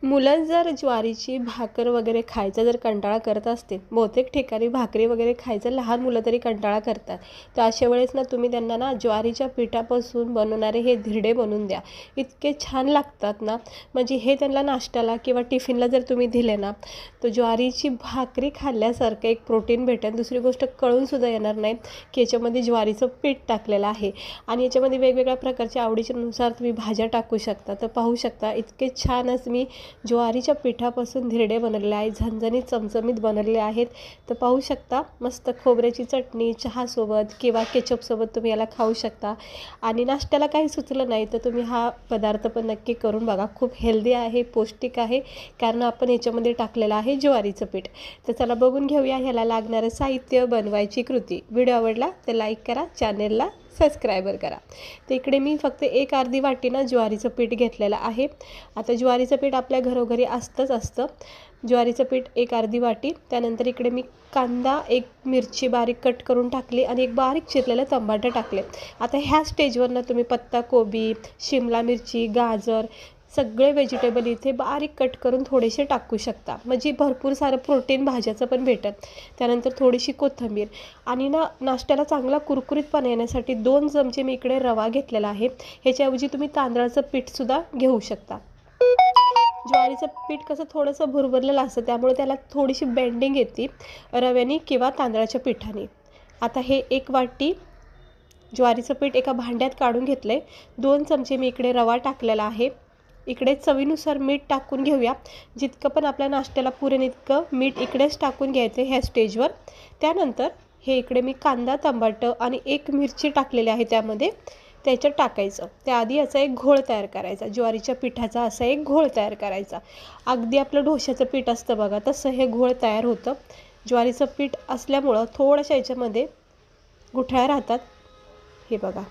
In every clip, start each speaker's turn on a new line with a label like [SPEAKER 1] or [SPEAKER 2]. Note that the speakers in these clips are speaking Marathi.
[SPEAKER 1] मुलं जर ज्वारीची भाकर वगैरे खायचा जर कंटाळा करत असतील, बहुतेक ठिकाणी भाकरी वगैरे खायचं लहान मुलं तरी कंटाळा करतात, तर अशा वेळेस ना तुम्ही त्यांना ना ज्वारीच्या पिठापासून बनवणारे हे धिरडे बनवून द्या. इतके छान लागतात ना, म्हणजे हे त्यांना नाश्त्याला किंवा टिफिनला जर तुम्ही दिले ना, तर ज्वारीची भाकरी खाल्ल्यासारखं एक प्रोटीन भेटेल. दुसरी गोष्ट कळूनसुद्धा येणार नाही की याच्यामध्ये ज्वारीचं पीठ टाकलेलं आहे. आणि याच्यामध्ये वेगवेगळ्या प्रकारच्या आवडीच्यानुसार तुम्ही भाज्या टाकू शकता. तर पाहू शकता इतके छान असं मी ज्वारीच्या पिठापासून धिरडे बनवलेले आहेत, झणझणीत चमचमीत बनवलेले आहेत. तर पाहू शकता मस्त खोबऱ्याची चटणी चहासोबत किंवा केचपसोबत तुम्ही याला खाऊ शकता. आणि नाश्त्याला काही सुचलं नाही तर तुम्ही हा पदार्थ पण नक्की करून बघा. खूप हेल्दी आहे, पौष्टिक आहे, कारण आपण याच्यामध्ये टाकलेलं आहे ज्वारीचं पीठ. तर चला बघून घेऊया ह्याला लागणारं साहित्य, बनवायची कृती. व्हिडिओ आवडला तर लाईक करा, चॅनेलला सबस्क्राईबर करा. तर इकडे मी फक्त एक अर्धी वाटी ना ज्वारीचं पीठ घेतलेलं आहे. आता ज्वारीचं पीठ आपल्या घरोघरी असतं. ज्वारीचं पीठ एक अर्धी वाटी. त्यानंतर इकडे मी कांदा, एक मिरची बारीक कट करून टाकली आणि एक बारीक चिरलेलं टमाटर टाकले. आता ह्या स्टेजवर तुम्ही पत्ताकोबी, शिमला मिरची, गाजर सगळे व्हेजिटेबल इथे बारीक कट करून थोडेसे टाकू शकता, म्हणजे भरपूर सारं प्रोटीन भाज्याचं पण भेटेल. त्यानंतर थोडीशी कोथिंबीर आणि नाश्त्याला चांगला कुरकुरीतपणा येण्यासाठी 2 चमचे मी इकडे रवा घेतलेला आहे. ह्याच्याऐवजी तुम्ही तांदळाचं पीठसुद्धा घेऊ शकता. ज्वारीचं पीठ कसं थोडंसं भुरभुरलेलं असतं, त्यामुळे त्याला थोडीशी बेंडिंग येते रव्याने किंवा तांदळाच्या पिठाने. आता हे एक वाटी ज्वारीचं पीठ एका भांड्यात काढून घेतलं आहे. 2 चमचे मी इकडे रवा टाकलेला आहे. इकडे चवीनुसार मीठ टाकून घेऊया. जितकं पण आपल्या नाश्त्याला पुरेल इतकं मीठ इकडेच टाकून घ्यायचं ह्या स्टेजवर. त्यानंतर हे इकडे मी कांदा, टमाटर आणि एक मिरची टाकलेली आहे त्याच्यात टाकायचं. त्याआधी याचा एक घोळ तयार करायचा, ज्वारीच्या पिठाचा असा एक घोळ तयार करायचा. अगदी आपलं डोश्याचं पीठ असतं बघा, तसं हे घोळ तयार होतं. ज्वारीचं पीठ असल्यामुळं थोडंसं याच्यामध्ये गुठळ्या राहतात, हे बघा.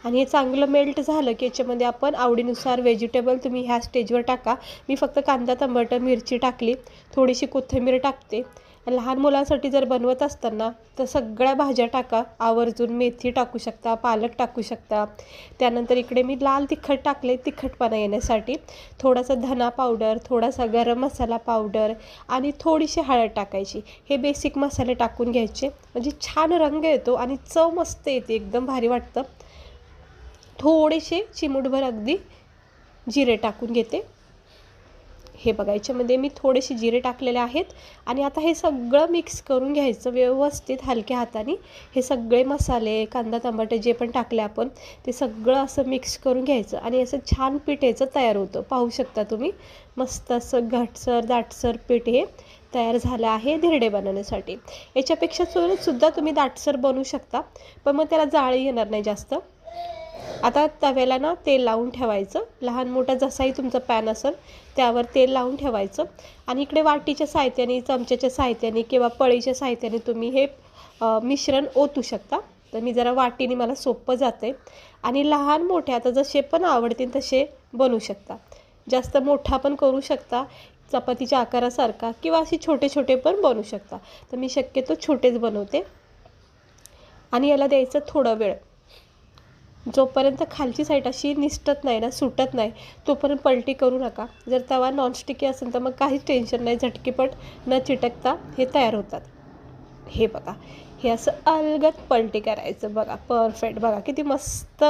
[SPEAKER 1] आणि हे चांगलं मेल्ट झालं की याच्यामध्ये आपण आवडीनुसार व्हेजिटेबल तुम्ही ह्या स्टेजवर टाका. मी फक्त कांदा, टमाटर, मिरची टाकली, थोडीशी कोथिंबीर टाकते. लहान मुलांसाठी जर बनवत असताना तर सगळ्या भाज्या टाका आवर्जून. मेथी टाकू शकता, पालक टाकू शकता. त्यानंतर इकडे मी लाल तिखट टाकले तिखटपणा येण्यासाठी. थोडासा धना पावडर, थोडासा गरम मसाला पावडर आणि थोडीशी हळद टाकायची. हे बेसिक मसाले टाकून घ्यायचे, म्हणजे छान रंग येतो आणि चव मस्त येते, एकदम भारी वाटतं. थोडेसे चिमूटभर अगदी जिरे टाकून घेते. हे बघा याच्यामध्ये मी थोडेसे जिरे टाकलेले आहेत. आणि आता हे सगळं मिक्स करून घ्यायचं व्यवस्थित हलक्या हाताने. हे सगळे मसाले, कांदा, टमाटर जे पण टाकले आपण ते सगळं असं मिक्स करून घ्यायचं आणि असं छान पीठ याचं तयार होतं. पाहू शकता तुम्ही मस्त असं घटसर दाटसर पीठ हे तयार झालं आहे धिरडे बनवण्यासाठी. याच्यापेक्षा सुद्धा तुम्ही दाटसर बनवू शकता, पण मग त्याला जाळी येणार नाही जास्त. आता तव्याला ना तेल लावून ठेवायचं. लहान मोठा जसाही तुमचा पॅन असेल त्यावर तेल लावून ठेवायचं. आणि इकडे वाटीच्या साहित्याने, चमच्याच्या साहित्याने किंवा पळीच्या साहित्याने तुम्ही हे मिश्रण ओतू शकता. तर मी जरा वाटीने मला सोपं जाते. आणि लहान मोठे आता जसे पण आवडतील तसे बनवू शकता. जास्त मोठा पण करू शकता चपातीच्या आकारासारखा, किंवा असे छोटे छोटे पण बनवू शकता. तर मी शक्यतो छोटेच बनवते. आणि याला द्यायचं थोडा वेळ. जोपर्यंत खालची साईड अशी निसटत नाही ना, सुटत नाही, तोपर्यंत पलटी करू नका. जर तवा नॉनस्टिकी असेल तर मग काहीच टेन्शन नाही, झटकीपट न चिटकता हे तयार होतात. हे बघा, हे असं अलगद पलटी करायचं. बघा परफेक्ट, बघा किती मस्त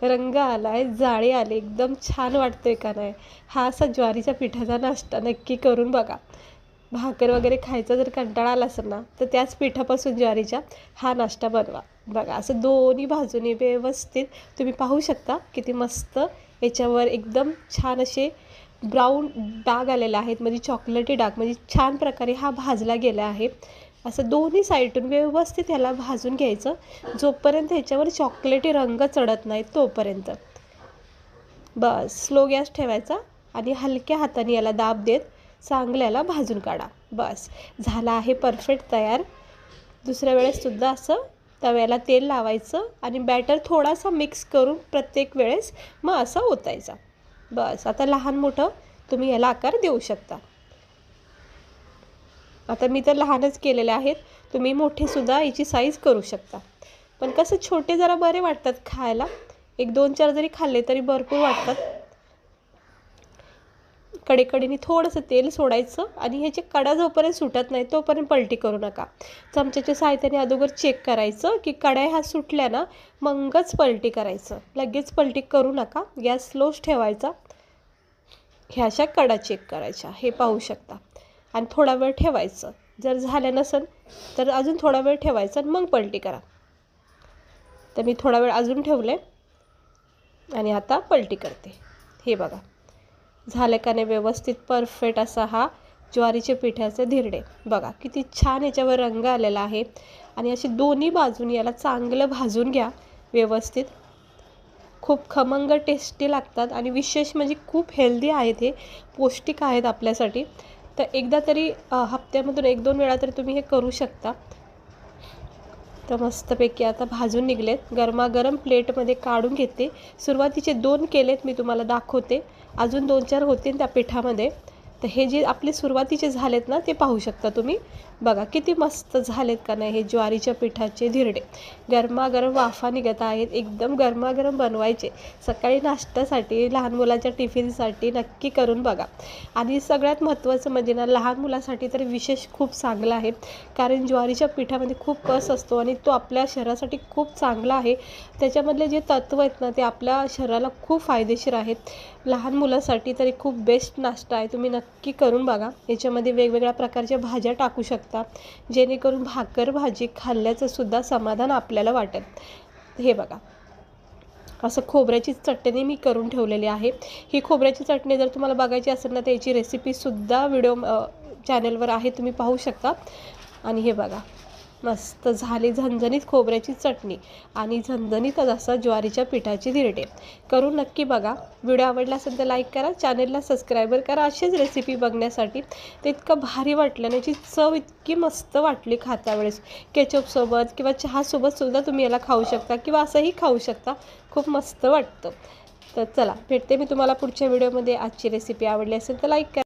[SPEAKER 1] रंग आला आहे, जाळी आली, एकदम छान वाटतंय का नाही. हा असा ज्वारीच्या पिठाचा नाश्ता नक्की करून बघा. भाकर वगैरे खायचा जर कंटाळा आला असेल ना, तर त्याच पिठापासून ज्वारीच्या हा नाश्ता बनवा. बघा असं दोन्ही बाजूने व्यवस्थित तुम्ही पाहू शकता किती मस्त याच्यावर एकदम छान असे ब्राऊन डाग आलेले आहेत, म्हणजे चॉकलेटी डाग, म्हणजे छान प्रकारे हा भाजला गेला आहे. असं दोन्ही साईडून व्यवस्थित ह्याला भाजून घ्यायचं, जोपर्यंत ह्याच्यावर चॉकलेटी रंग चढत नाही तोपर्यंत. बस स्लो गॅस ठेवायचा आणि हलक्या हाताने याला दाब देत चांगल्याला भाजून काढा. बस झाला आहे परफेक्ट तयार. दुसऱ्या वेळेससुद्धा असं तव्याला तेल लावायचं आणि बॅटर थोडासा मिक्स करून प्रत्येक वेळेस मग असं ओतायचा. बस आता लहान मोठं तुम्ही याला आकार देऊ शकता. आता मी तर लहानच केलेले आहेत, तुम्ही मोठेसुद्धा याची साईज करू शकता. पण कसं छोटे जरा बरे वाटतात खायला, 1-2-4 जरी खाल्ले तरी भरपूर वाटतात. कडेकडेने थोडंसं तेल सोडायचं आणि ह्याची कडा जोपर्यंत सुटत नाही तोपर्यंत पलटी करू नका. चमच्याच्या सहाय्याने अगोदर चेक करायचं की कड्या ह्या सुटल्या ना, मगच पलटी करायचं. लगेच पलटी करू नका. गॅस स्लोच ठेवायचा. ह्या अशा कडा चेक करायच्या, हे पाहू शकता. आणि थोडा वेळ ठेवायचं. जर झालं नसेल तर अजून थोडा वेळ ठेवायचं आणि मग पलटी करा. तर मी थोडा वेळ अजून ठेवले आणि आता पलटी करते. हे बघा झालं का नाही व्यवस्थित परफेक्ट असा हा ज्वारीचे पिठाचे धिरडे. बघा किती छान याच्यावर रंग आलेला आहे. आणि अशी दोन्ही बाजून याला चांगलं भाजून घ्या व्यवस्थित. खूप खमंग टेस्टी लागतात आणि विशेष म्हणजे खूप हेल्दी आहेत, हे पौष्टिक आहेत आपल्यासाठी. तर एकदा तरी हप्त्यामधून 1-2 वेळा तरी तुम्ही हे करू शकता. तर मस्तपैकी आता भाजून निघलेत. गरमागरम प्लेटमध्ये काढून घेते. सुरुवातीचे 2 केलेत मी तुम्हाला दाखवते. अजून 2-4 होतील त्या पिठामध्ये. तर हे जे आपले सुरुवातीचे झालेत ना, ते पाहू शकता तुम्ही. बघा किती मस्त झालेत का नाही हे ज्वारीच्या पिठाचे धिरडे. गरमागरम वाफा निघत आहेत. एकदम गरमागरम बनवायचे. सकाळी नाश्त्यासाठी, लहान मुलाच्या टिफिनसाठी नक्की करून बघा. आणि सगळ्यात महत्त्वाचं म्हणजे ना, लहान मुलासाठी तर विशेष खूप चांगलं आहे. कारण ज्वारीच्या पिठामध्ये खूप कस असतो आणि तो आपल्या शरीरासाठी खूप चांगला आहे. त्याच्यामधले जे तत्त्व आहेत ना, ते आपल्या शरीराला खूप फायदेशीर आहेत. लहान मुलांसाठी तरी खूप बेस्ट नाश्ता आहे. तुम्ही नक्की करून बघा. याच्यामध्ये वेगवेगळ्या प्रकारच्या भाज्या टाकू शकता, जेणेकरून भाकर भाजी खाल्ल्याचं सुद्धा समाधान आपल्याला वाटेल. हे बघा असं खोबऱ्याची चटणी मी करून ठेवलेली आहे. ही खोबऱ्याची चटणी जर तुम्हाला बघायची असेल ना, त्याची रेसिपीसुद्धा व्हिडिओ चॅनलवर आहे, तुम्ही पाहू शकता. आणि हे बघा मस्त झाली झणझणीत खोबऱ्याची चटणी आणि झणझणीत असा ज्वारीच्या पिठाची धिरडे. करून नक्की बघा. व्हिडिओ आवडला असेल तर लाईक करा, चॅनलला सबस्क्राईबर करा असेच रेसिपी बघण्यासाठी. ते इतकं भारी वाटलं ना, याची चव इतकी मस्त वाटली खाता वेळेस. केचपसोबत किंवा चहासोबतसुद्धा तुम्ही याला खाऊ शकता किंवा असंही खाऊ शकता. खूप मस्त वाटतं. तर चला भेटते मी तुम्हाला पुढच्या व्हिडिओमध्ये. आजची रेसिपी आवडली असेल तर लाईक करा.